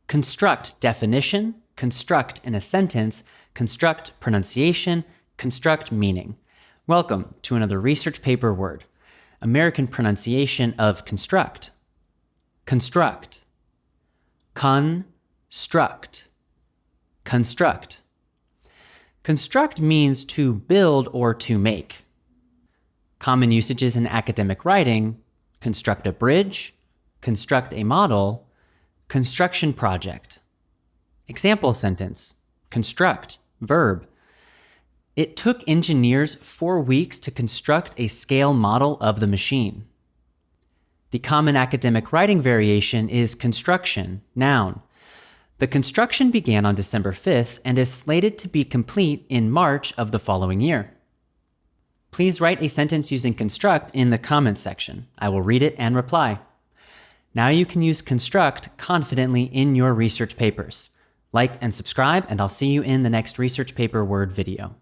Construct definition, construct in a sentence, construct pronunciation, construct meaning. Welcome to another research paper word. American pronunciation of construct. Construct. Con-struct. Construct. Construct means to build or to make. Common usages in academic writing: construct a bridge, construct a model, construction project. Example sentence: construct, verb. It took engineers 4 weeks to construct a scale model of the machine. The common academic writing variation is construction, noun. The construction began on December 5th and is slated to be complete in March of the following year. Please write a sentence using construct in the comments section. I will read it and reply. Now you can use construct confidently in your research papers. Like and subscribe, and I'll see you in the next research paper word video.